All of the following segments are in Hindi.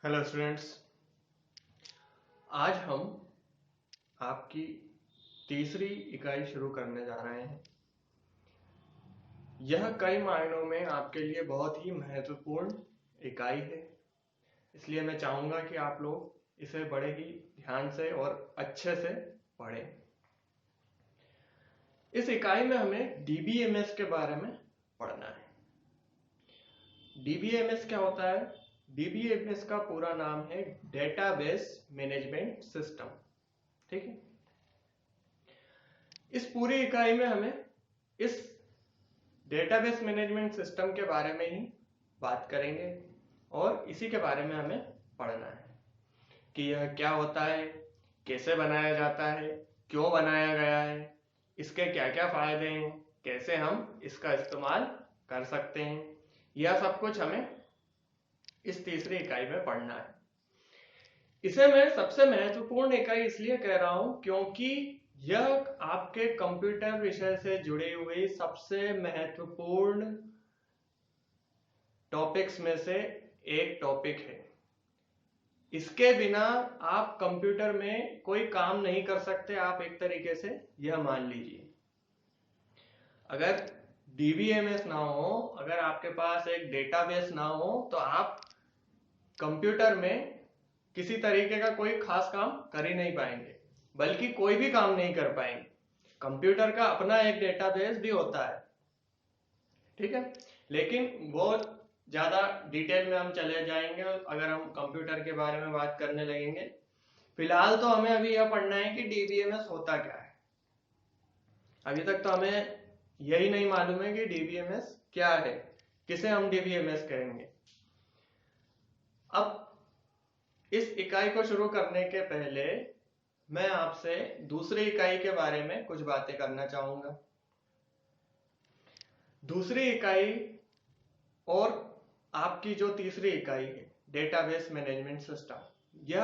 हेलो स्टूडेंट्स, आज हम आपकी तीसरी इकाई शुरू करने जा रहे हैं। यह कई मायनों में आपके लिए बहुत ही महत्वपूर्ण इकाई है, इसलिए मैं चाहूँगा कि आप लोग इसे बड़े ही ध्यान से और अच्छे से पढ़ें। इस इकाई में हमें डीबीएमएस के बारे में पढ़ना है। डीबीएमएस क्या होता है? डीबीएमएस का पूरा नाम है डेटाबेस मैनेजमेंट सिस्टम। ठीक है, इस पूरी इकाई में हमें इस डेटाबेस मैनेजमेंट सिस्टम के बारे में ही बात करेंगे और इसी के बारे में हमें पढ़ना है कि यह क्या होता है, कैसे बनाया जाता है, क्यों बनाया गया है, इसके क्या क्या फायदे हैं, कैसे हम इसका इस्तेमाल कर सकते हैं। यह सब कुछ हमें इस तीसरी इकाई में पढ़ना है। इसे मैं सबसे महत्वपूर्ण इकाई इसलिए कह रहा हूं क्योंकि यह आपके कंप्यूटर विषय से जुड़ी हुई सबसे महत्वपूर्ण टॉपिक्स में से एक टॉपिक है। इसके बिना आप कंप्यूटर में कोई काम नहीं कर सकते। आप एक तरीके से यह मान लीजिए, अगर डीबीएमएस ना हो, अगर आपके पास एक डेटाबेस ना हो, तो आप कंप्यूटर में किसी तरीके का कोई खास काम कर ही नहीं पाएंगे, बल्कि कोई भी काम नहीं कर पाएंगे। कंप्यूटर का अपना एक डेटाबेस भी होता है, ठीक है, लेकिन वो ज्यादा डिटेल में हम चले जाएंगे अगर हम कंप्यूटर के बारे में बात करने लगेंगे। फिलहाल तो हमें अभी यह पढ़ना है कि डीबीएमएस होता क्या है। अभी तक तो हमें यही नहीं मालूम है कि डीबीएमएस क्या है, किसे हम डीबीएमएस कहेंगे। अब इस इकाई को शुरू करने के पहले मैं आपसे दूसरी इकाई के बारे में कुछ बातें करना चाहूंगा। दूसरी इकाई और आपकी जो तीसरी इकाई है डेटाबेस मैनेजमेंट सिस्टम, यह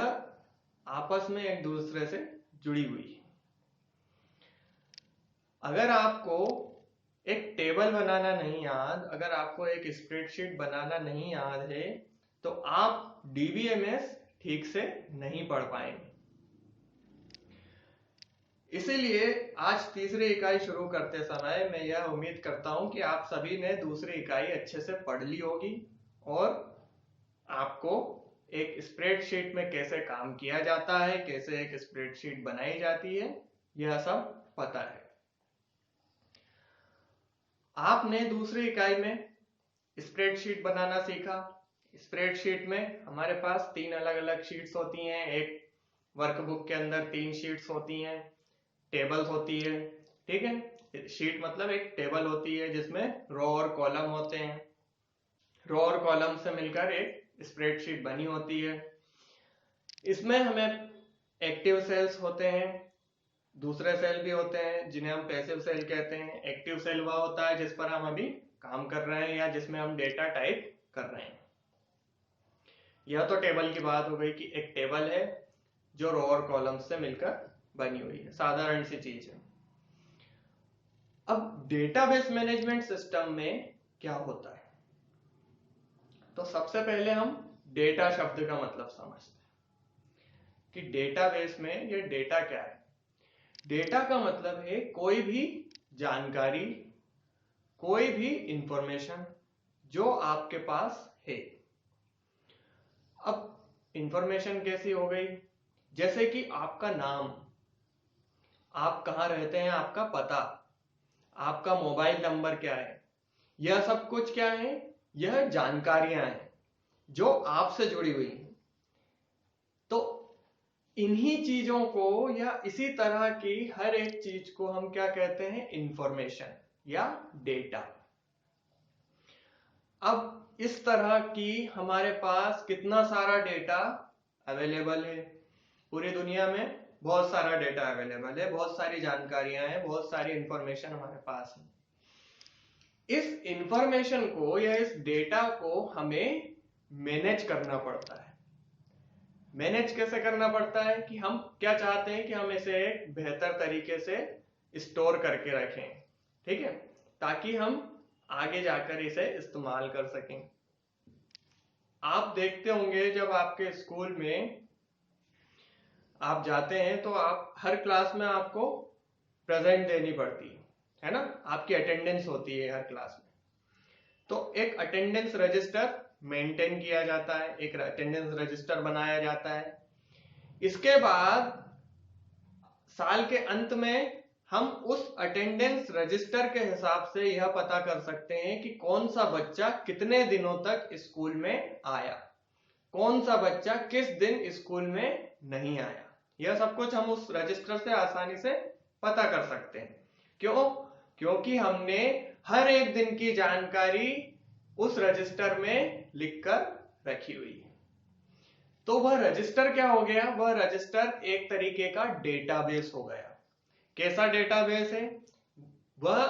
आपस में एक दूसरे से जुड़ी हुई है। अगर आपको एक टेबल बनाना नहीं याद, अगर आपको एक स्प्रेडशीट बनाना नहीं याद है, तो आप डीबीएमएस ठीक से नहीं पढ़ पाएंगे। इसीलिए आज तीसरी इकाई शुरू करते समय मैं यह उम्मीद करता हूं कि आप सभी ने दूसरी इकाई अच्छे से पढ़ ली होगी और आपको एक स्प्रेडशीट में कैसे काम किया जाता है, कैसे एक स्प्रेडशीट बनाई जाती है, यह सब पता है। आपने दूसरी इकाई में स्प्रेडशीट बनाना सीखा। स्प्रेडशीट में हमारे पास 3 अलग अलग शीट्स होती हैं। एक वर्कबुक के अंदर 3 शीट्स होती हैं, टेबल्स होती है। ठीक है, शीट मतलब एक टेबल होती है जिसमें रो और कॉलम होते हैं। रो और कॉलम से मिलकर एक स्प्रेडशीट बनी होती है। इसमें हमें एक्टिव सेल्स होते हैं, दूसरे सेल भी होते हैं जिन्हें हम पैसिव सेल कहते हैं। एक्टिव सेल वह होता है जिस पर हम अभी काम कर रहे हैं या जिसमें हम डेटा टाइप कर रहे हैं। यह तो टेबल की बात हो गई कि एक टेबल है जो रो और कॉलम से मिलकर बनी हुई है, साधारण सी चीज है। अब डेटाबेस मैनेजमेंट सिस्टम में क्या होता है, तो सबसे पहले हम डेटा शब्द का मतलब समझते हैं कि डेटाबेस में ये डेटा क्या है। डेटा का मतलब है कोई भी जानकारी, कोई भी इंफॉर्मेशन जो आपके पास है। अब इंफॉर्मेशन कैसी हो गई, जैसे कि आपका नाम, आप कहाँ रहते हैं, आपका पता, आपका मोबाइल नंबर क्या है, यह सब कुछ क्या है, यह जानकारियां हैं जो आपसे जुड़ी हुई हैं। तो इन्हीं चीजों को या इसी तरह की हर एक चीज को हम क्या कहते हैं, इंफॉर्मेशन या डेटा। अब इस तरह की हमारे पास कितना सारा डेटा अवेलेबल है। पूरी दुनिया में बहुत सारा डेटा अवेलेबल है, बहुत सारी जानकारियां हैं, बहुत सारी इंफॉर्मेशन हमारे पास है। इस इंफॉर्मेशन को या इस डेटा को हमें मैनेज करना पड़ता है। मैनेज कैसे करना पड़ता है कि हम क्या चाहते हैं कि हम इसे एक बेहतर तरीके से स्टोर करके रखें, ठीक है, ताकि हम आगे जाकर इसे इस्तेमाल कर सकें। आप देखते होंगे जब आपके स्कूल में आप जाते हैं तो आप हर क्लास में आपको प्रेजेंट देनी पड़ती है ना, आपकी अटेंडेंस होती है हर क्लास में। तो एक अटेंडेंस रजिस्टर मेंटेन किया जाता है, एक अटेंडेंस रजिस्टर बनाया जाता है। इसके बाद साल के अंत में हम उस अटेंडेंस रजिस्टर के हिसाब से यह पता कर सकते हैं कि कौन सा बच्चा कितने दिनों तक स्कूल में आया, कौन सा बच्चा किस दिन स्कूल में नहीं आया। यह सब कुछ हम उस रजिस्टर से आसानी से पता कर सकते हैं। क्यों? क्योंकि हमने हर एक दिन की जानकारी उस रजिस्टर में लिखकर रखी हुई है। तो वह रजिस्टर क्या हो गया? वह रजिस्टर एक तरीके का डेटाबेस हो गया। कैसा डेटाबेस है? वह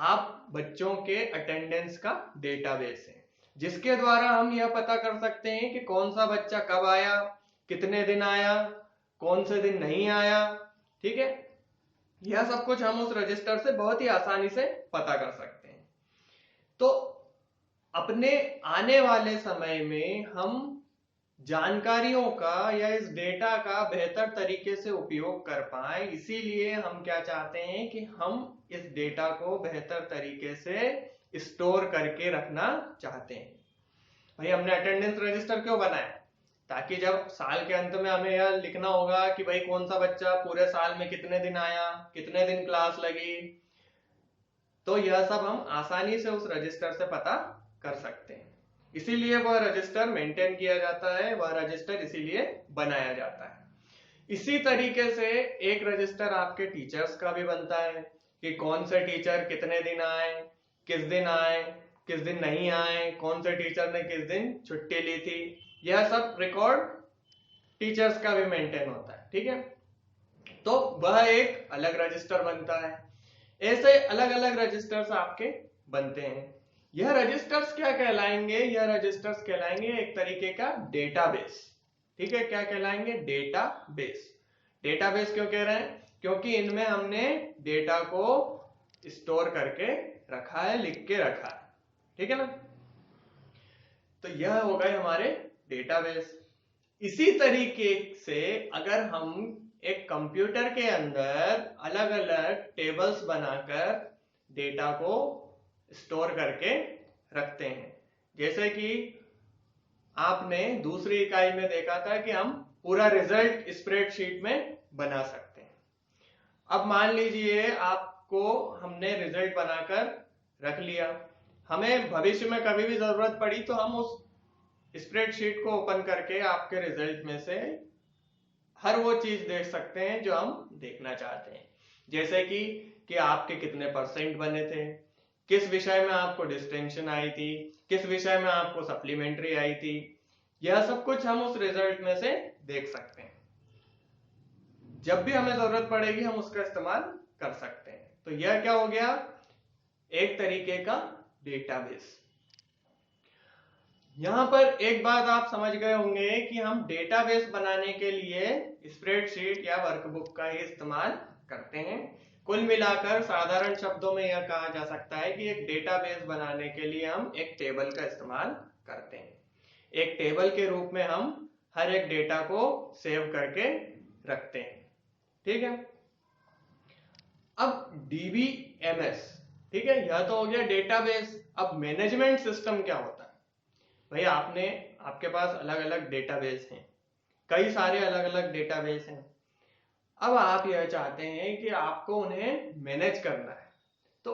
आप बच्चों के अटेंडेंस का डेटाबेस है, जिसके द्वारा हम यह पता कर सकते हैं कि कौन सा बच्चा कब आया, कितने दिन आया, कौन से दिन नहीं आया। ठीक है, यह सब कुछ हम उस रजिस्टर से बहुत ही आसानी से पता कर सकते हैं। तो अपने आने वाले समय में हम जानकारियों का या इस डेटा का बेहतर तरीके से उपयोग कर पाए, इसीलिए हम क्या चाहते हैं कि हम इस डेटा को बेहतर तरीके से स्टोर करके रखना चाहते हैं। भाई हमने अटेंडेंस रजिस्टर क्यों बनाया? ताकि जब साल के अंत में हमें यह लिखना होगा कि भाई कौन सा बच्चा पूरे साल में कितने दिन आया, कितने दिन क्लास लगी, तो यह सब हम आसानी से उस रजिस्टर से पता कर सकते हैं। इसीलिए वह रजिस्टर मेंटेन किया जाता है, वह रजिस्टर इसीलिए बनाया जाता है। इसी तरीके से एक रजिस्टर आपके टीचर्स का भी बनता है कि कौन से टीचर कितने दिन आए, किस दिन नहीं आए, कौन से टीचर ने किस दिन छुट्टी ली थी। यह सब रिकॉर्ड टीचर्स का भी मेंटेन होता है। ठीक है, तो वह एक अलग रजिस्टर बनता है। ऐसे अलग अलग रजिस्टर्स आपके बनते हैं। यह रजिस्टर्स क्या कहलाएंगे? यह रजिस्टर्स कहलाएंगे एक तरीके का डेटाबेस। ठीक है, क्या कहलाएंगे? डेटाबेस। डेटाबेस क्यों कह रहे हैं? क्योंकि इनमें हमने डेटा को स्टोर करके रखा है, लिख के रखा है। ठीक है ना, तो यह हो गए हमारे डेटाबेस। इसी तरीके से अगर हम एक कंप्यूटर के अंदर अलग अलग टेबल्स बनाकर डेटा को स्टोर करके रखते हैं, जैसे कि आपने दूसरी इकाई में देखा था कि हम पूरा रिजल्ट स्प्रेडशीट में बना सकते हैं। अब मान लीजिए आपको हमने रिजल्ट बनाकर रख लिया, हमें भविष्य में कभी भी जरूरत पड़ी तो हम उस स्प्रेडशीट को ओपन करके आपके रिजल्ट में से हर वो चीज देख सकते हैं जो हम देखना चाहते हैं। जैसे कि आपके कितने परसेंट बने थे, किस विषय में आपको डिस्टिंक्शन आई थी, किस विषय में आपको सप्लीमेंट्री आई थी। यह सब कुछ हम उस रिजल्ट में से देख सकते हैं। जब भी हमें जरूरत पड़ेगी हम उसका इस्तेमाल कर सकते हैं। तो यह क्या हो गया? एक तरीके का डेटाबेस। यहां पर एक बात आप समझ गए होंगे कि हम डेटाबेस बनाने के लिए स्प्रेडशीट या वर्कबुक का ही इस्तेमाल करते हैं। कुल मिलाकर साधारण शब्दों में यह कहा जा सकता है कि एक डेटाबेस बनाने के लिए हम एक टेबल का इस्तेमाल करते हैं। एक टेबल के रूप में हम हर एक डेटा को सेव करके रखते हैं। ठीक है, अब डीबीएमएस, ठीक है, यह तो हो गया डेटाबेस। अब मैनेजमेंट सिस्टम क्या होता है? भाई आपके पास अलग अलग डेटाबेस हैं, कई सारे अलग अलग डेटाबेस हैं। अब आप यह चाहते हैं कि आपको उन्हें मैनेज करना है, तो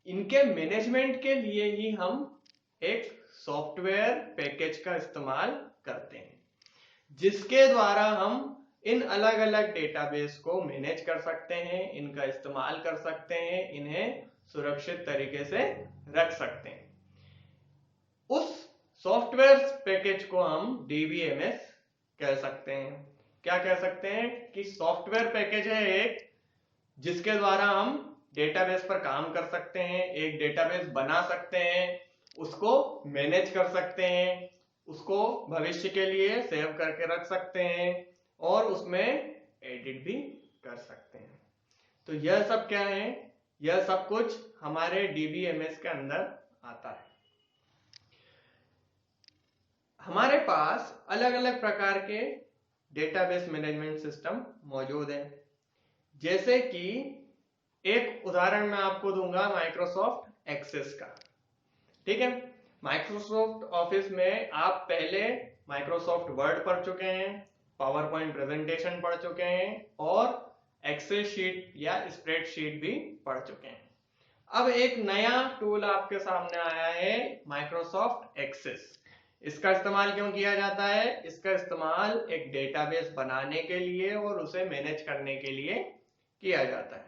इनके मैनेजमेंट के लिए ही हम एक सॉफ्टवेयर पैकेज का इस्तेमाल करते हैं, जिसके द्वारा हम इन अलग अलग डेटाबेस को मैनेज कर सकते हैं, इनका इस्तेमाल कर सकते हैं, इन्हें सुरक्षित तरीके से रख सकते हैं। उस सॉफ्टवेयर पैकेज को हम डीबीएमएस कह सकते हैं। क्या कह सकते हैं? कि सॉफ्टवेयर पैकेज है एक, जिसके द्वारा हम डेटाबेस पर काम कर सकते हैं, एक डेटाबेस बना सकते हैं, उसको मैनेज कर सकते हैं, उसको भविष्य के लिए सेव करके रख सकते हैं और उसमें एडिट भी कर सकते हैं। तो यह सब क्या है? यह सब कुछ हमारे डीबीएमएस के अंदर आता है। हमारे पास अलग अलग प्रकार के डेटाबेस मैनेजमेंट सिस्टम मौजूद हैं। जैसे कि एक उदाहरण मैं आपको दूंगा माइक्रोसॉफ्ट एक्सेस का। ठीक है, माइक्रोसॉफ्ट ऑफिस में आप पहले माइक्रोसॉफ्ट वर्ड पढ़ चुके हैं, पावर पॉइंट प्रेजेंटेशन पढ़ चुके हैं और एक्सेल शीट या स्प्रेडशीट भी पढ़ चुके हैं। अब एक नया टूल आपके सामने आया है, माइक्रोसॉफ्ट एक्सेस। इसका इस्तेमाल क्यों किया जाता है? इसका इस्तेमाल एक डेटाबेस बनाने के लिए और उसे मैनेज करने के लिए किया जाता है।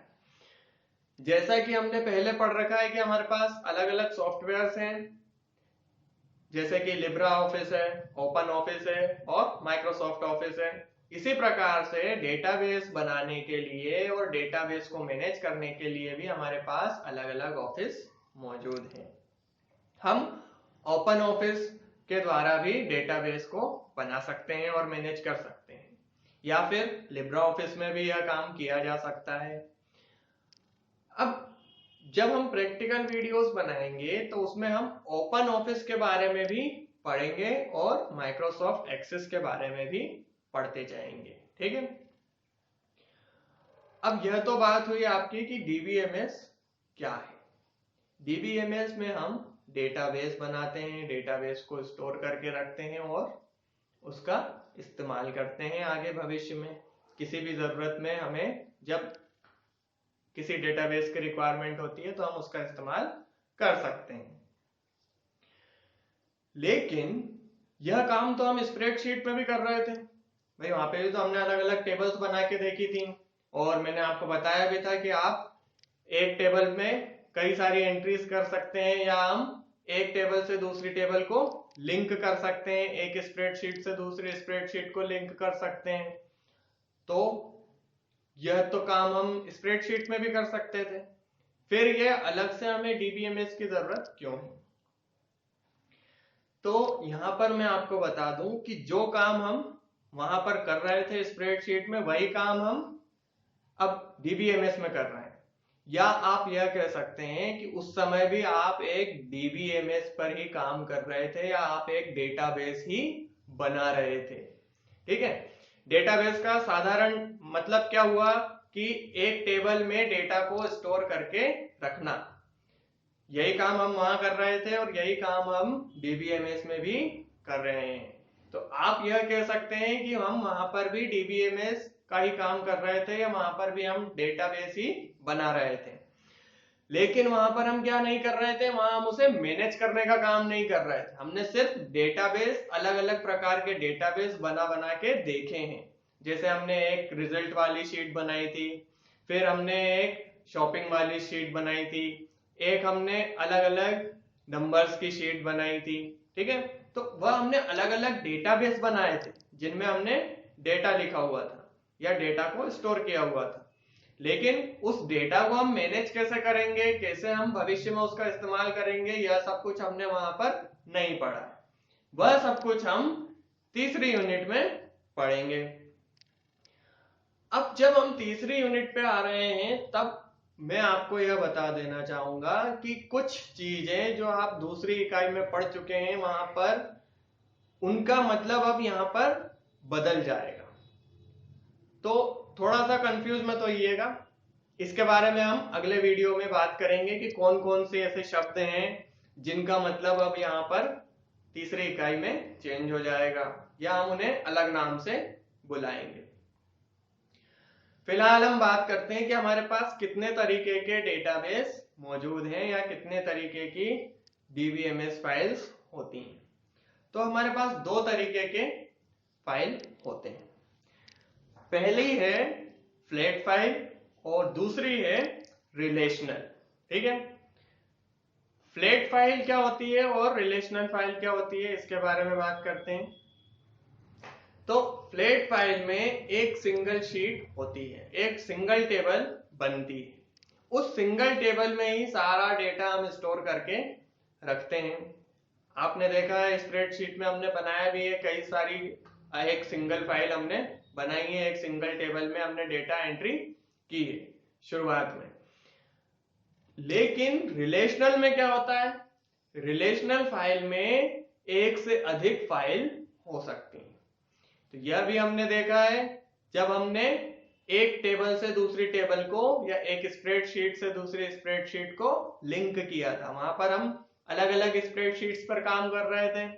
जैसा कि हमने पहले पढ़ रखा है कि हमारे पास अलग अलग सॉफ्टवेयर्स हैं, जैसे कि लिब्रा ऑफिस है, ओपन ऑफिस है और माइक्रोसॉफ्ट ऑफिस है। इसी प्रकार से डेटाबेस बनाने के लिए और डेटाबेस को मैनेज करने के लिए भी हमारे पास अलग अलग ऑफिस मौजूद हैं। हम ओपन ऑफिस के द्वारा भी डेटाबेस को बना सकते हैं और मैनेज कर सकते हैं, या फिर लिब्रा ऑफिस में भी यह काम किया जा सकता है। अब जब हम प्रैक्टिकल वीडियोस बनाएंगे तो उसमें हम ओपन ऑफिस के बारे में भी पढ़ेंगे और माइक्रोसॉफ्ट एक्सेस के बारे में भी पढ़ते जाएंगे। ठीक है, अब यह तो बात हुई आपकी कि डीबीएमएस क्या है। डीबीएमएस में हम डेटाबेस बनाते हैं, डेटाबेस को स्टोर करके रखते हैं और उसका इस्तेमाल करते हैं आगे भविष्य में। किसी भी जरूरत में हमें जब किसी डेटाबेस की रिक्वायरमेंट होती है तो हम उसका इस्तेमाल कर सकते हैं। लेकिन यह काम तो हम स्प्रेडशीट में भी कर रहे थे भाई, वहां पे भी तो हमने अलग अलग टेबल्स बना के देखी थी और मैंने आपको बताया भी था कि आप एक टेबल में कई सारी एंट्रीज कर सकते हैं या हम एक टेबल से दूसरी टेबल को लिंक कर सकते हैं, एक स्प्रेडशीट से दूसरी स्प्रेडशीट को लिंक कर सकते हैं। तो यह तो काम हम स्प्रेडशीट में भी कर सकते थे, फिर यह अलग से हमें डीबीएमएस की जरूरत क्यों है? तो यहां पर मैं आपको बता दूं कि जो काम हम वहां पर कर रहे थे स्प्रेडशीट में, वही काम हम अब डीबीएमएस में कर रहे हैं। या आप यह कह सकते हैं कि उस समय भी आप एक डीबीएमएस पर ही काम कर रहे थे या आप एक डेटाबेस ही बना रहे थे। ठीक है, डेटाबेस का साधारण मतलब क्या हुआ कि एक टेबल में डेटा को स्टोर करके रखना। यही काम हम वहां कर रहे थे और यही काम हम डीबीएमएस में भी कर रहे हैं। तो आप यह कह सकते हैं कि हम वहां पर भी डीबीएमएस का ही काम कर रहे थे या वहां पर भी हम डेटाबेस ही बना रहे थे। लेकिन वहां पर हम क्या नहीं कर रहे थे, वहां हम उसे मैनेज करने का काम नहीं कर रहे थे। हमने सिर्फ डेटाबेस, अलग अलग प्रकार के डेटाबेस बना बना के देखे हैं। जैसे हमने एक रिजल्ट वाली शीट बनाई थी, फिर हमने एक शॉपिंग वाली शीट बनाई थी, एक हमने अलग अलग नंबर्स की शीट बनाई थी। ठीक है, तो वह हमने अलग अलग डेटाबेस बनाए थे जिनमें हमने डेटा लिखा हुआ था या डेटा को स्टोर किया हुआ था। लेकिन उस डेटा को हम मैनेज कैसे करेंगे, कैसे हम भविष्य में उसका इस्तेमाल करेंगे, यह सब कुछ हमने वहां पर नहीं पढ़ा। वह सब कुछ हम तीसरी यूनिट में पढ़ेंगे। अब जब हम तीसरी यूनिट पे आ रहे हैं तब मैं आपको यह बता देना चाहूंगा कि कुछ चीजें जो आप दूसरी इकाई में पढ़ चुके हैं वहां पर उनका मतलब अब यहां पर बदल जाएगा। तो थोड़ा सा कंफ्यूज मत होइएगा, इसके बारे में हम अगले वीडियो में बात करेंगे कि कौन कौन से ऐसे शब्द हैं जिनका मतलब अब यहाँ पर तीसरी इकाई में चेंज हो जाएगा या हम उन्हें अलग नाम से बुलाएंगे। फिलहाल हम बात करते हैं कि हमारे पास कितने तरीके के डेटाबेस मौजूद हैं या कितने तरीके की डीबीएमएस फाइल्स होती हैं। तो हमारे पास दो तरीके के फाइल होते हैं। पहली है फ्लैट फाइल और दूसरी है रिलेशनल। ठीक है, फ्लैट फाइल क्या होती है और रिलेशनल फाइल क्या होती है, इसके बारे में बात करते हैं। तो फ्लैट फाइल में एक सिंगल शीट होती है, एक सिंगल टेबल बनती है। उस सिंगल टेबल में ही सारा डेटा हम स्टोर करके रखते हैं। आपने देखा है स्प्रेडशीट में हमने बनाया भी है कई सारी, एक सिंगल फाइल हमने बनाई है, एक सिंगल टेबल में हमने डेटा एंट्री की है शुरुआत में। लेकिन रिलेशनल में क्या होता है, रिलेशनल फाइल में एक से अधिक फाइल हो सकती हैं। तो यह भी हमने देखा है जब हमने एक टेबल से दूसरी टेबल को या एक स्प्रेडशीट से दूसरी स्प्रेडशीट को लिंक किया था, वहां पर हम अलग अलग स्प्रेडशीट्स पर काम कर रहे थे,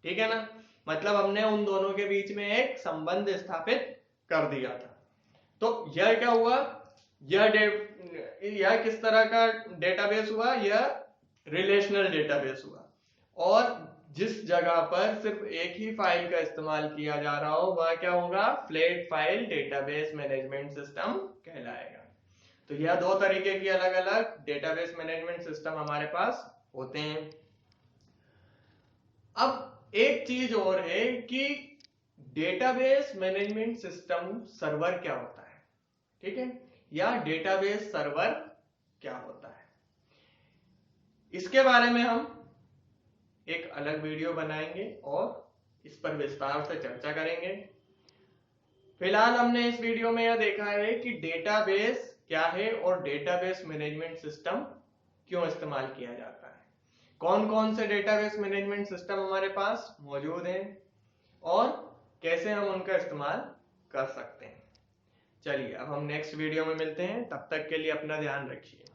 ठीक है ना। मतलब हमने उन दोनों के बीच में एक संबंध स्थापित कर दिया था। तो यह क्या हुआ, यह किस तरह का डेटाबेस हुआ, यह रिलेशनल डेटाबेस हुआ। और जिस जगह पर सिर्फ एक ही फाइल का इस्तेमाल किया जा रहा हो वह क्या होगा, flat file database management system कहलाएगा। तो यह दो तरीके की अलग अलग डेटाबेस मैनेजमेंट सिस्टम हमारे पास होते हैं। अब एक चीज और है कि डेटाबेस मैनेजमेंट सिस्टम सर्वर क्या होता है, ठीक है, या डेटाबेस सर्वर क्या होता है, इसके बारे में हम एक अलग वीडियो बनाएंगे और इस पर विस्तार से चर्चा करेंगे। फिलहाल हमने इस वीडियो में यह देखा है कि डेटाबेस क्या है और डेटाबेस मैनेजमेंट सिस्टम क्यों इस्तेमाल किया जाता है, कौन कौन से डेटाबेस मैनेजमेंट सिस्टम हमारे पास मौजूद हैं और कैसे हम उनका इस्तेमाल कर सकते हैं। चलिए अब हम नेक्स्ट वीडियो में मिलते हैं, तब तक के लिए अपना ध्यान रखिए।